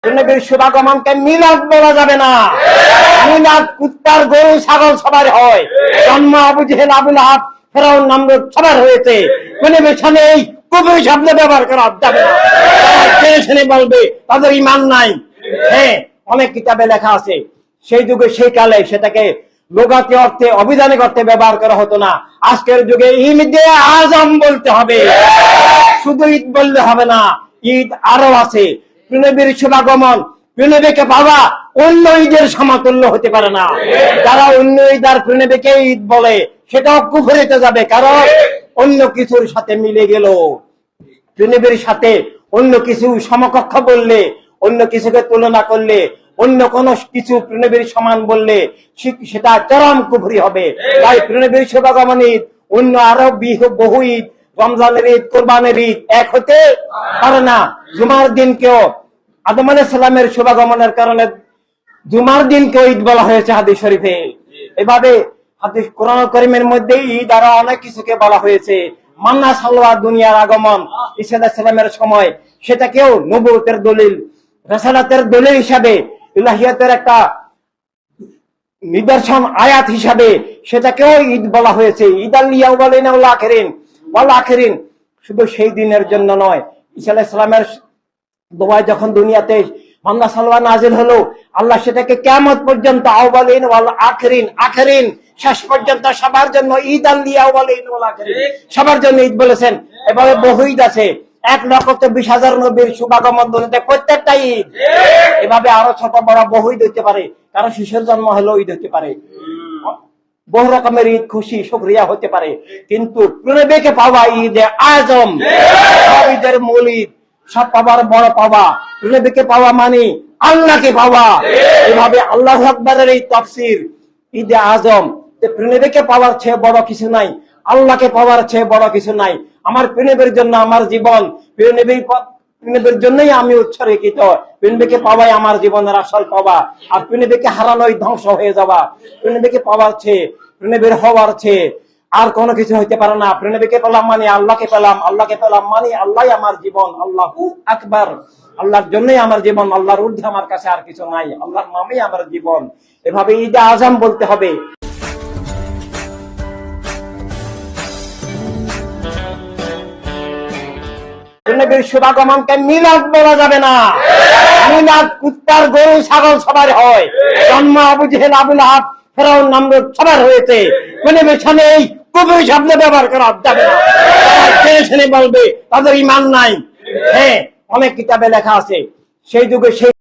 নবীর শুভাগমনকে মিলাদ বলা যাবে না। মিলাদ কুত্তার গরু ছাগল সবার হয়। জন্ম আবু জেহেল আবুল আহাব ফেরাউন নমরুদ সবার হয়েছে। নবীর সামনে এই কবির শব্দ ব্যবহার করা যাবে না। জেনে শুনে বলবে তাদের ঈমান নাই। হ্যাঁ, অনেক কিতাবে লেখা আছে সেই যুগে সেই কালে সেটাকে লোগাতি অর্থে অভিধানিক অর্থে ব্যবহার করা হতো না। আজকের যুগে ঈদে আজম বলতে হবে, শুধু ঈদ বললে হবে না, ঈদ আরো আছে। নবীর শুভাগমন, নবীকে পাওয়া অন্য ঈদের সমতুল্য হতে পারে না। যারা অন্য ঈদ আর নবীকে ঈদ বলে সেটাও কুফরিতে যাবে, কারণ অন্য কিছুর সাথে মিলে গেল। নবীর সাথে অন্য কিছু সমকক্ষ বললে, অন্য কিছুকে তুলনা করলে, অন্য কোন কিছু নবীর সমান বললে সেটা চরম কুফরি হবে। তাই নবীর শুভাগমন ঈদ অন্য আরো বহু ঈদ, রমজানের ঈদ, কোরবানের ঈদ এক হতে পারে না। জুমার দিনকেও আদম আলাইহিস সালামের শুভাগমনের কারণে জুমার দিনকেও ঈদ বলা হয়েছে হাদিস শরীফে। এভাবে হাদিস কোরআন কারীমের মধ্যে ঈদ আরো অনেক কিছুকে বলা হয়েছে। মান্না সাল্লাল্লাহু দুনিয়ার আগমন ঈসা আলাইহিস সালামের সময়, সেটাকেও নবুয়তের দলিল, রাসালাতের দলিল হিসাবে, ইলাহিয়াতের একটা নিদর্শন আয়াত হিসাবে সেটাকেও ঈদ বলা হয়েছে। ঈদ আল ইয়াউমালিনা ওয়াল আখিরিন ওয়াল আখিরিন, শুধু সেই দিনের জন্য নয়। ঈসা আলাইহিস সালামের দোয়ায় যখন দুনিয়াতে মান্না সাল্লাল্লাহু নাজিল হলো, আল্লাহ সেটাকে কিয়ামত পর্যন্ত আউয়ালিন ওয়াল আখিরিন, আখিরিন শেষ পর্যন্ত সবার জন্য ঈদ আল ইয়াউমালিন ওয়াল আখিরিন, সবার জন্য ঈদ বলেছেন। এভাবে বহু ঈদ আছে। 1,20,000 নবীর শুভাগমন দুনিয়াতে প্রত্যেকটা ঈদ। এভাবে আরো ছোট বড় বহু ঈদ হইতে পারে, কারণ শিশুর জন্ম হলেও ঈদ হতে পারে, বহু রকমের ঈদ, খুশি শুকরিয়া হতে পারে। কিন্তু নবীকে পাওয়া ঈদে আজম, সব ঈদের মূল ঈদ, সব পাওয়ার বড় পাওয়া। নবীকে পাওয়া মানে আল্লাহকে পাওয়া। এভাবে আল্লাহু আকবারের এই তাফসীর ঈদে আজম। নবীকে পাওয়ার চেয়ে বড় কিছু নাই, আল্লাহকে পাওয়ার চেয়ে বড় কিছু নাই। আমার নবীর জন্য আমার জীবন, নবীর জন্যই আমি উৎসর্গিত। নবীকে পাওয়াই আমার জীবনের আসল পাওয়া। আর নবীকে হারানোই ধ্বংস হয়ে যাওয়া। নবীকে পাওয়ার চেয়ে, নবীর হওয়ার চেয়ে আর কোনো কিছু হইতে পারে না। নবীকে পেলাম মানে আল্লাহকে পেলাম, আল্লাহকে পেলাম মানে আল্লাহই আমার জীবন। আল্লাহু আকবার, আল্লাহর জন্যই আমার জীবন, আল্লাহর ঊর্ধ্বে আমার কাছে আর কিছু নাই, আল্লাহর নামেই আমার জীবন। এভাবে ঈদে আজম বলতে হবে। নবীর শুভাগমনকে মিলাদ বলা যাবে না। মিলাদ কুত্তার গরু ছাগল সবার হয়। জন্ম আবু জেহেল আবুল আহাব ফেরাউন নমরুদ সবার হয়েছে। নবীর সামনে এই কবির শব্দ ব্যবহার করা যাবে না। জেনে শুনে বলবে তাদের ঈমান নাই। হ্যাঁ, অনেক কিতাবে লেখা আছে সেই যুগে সেই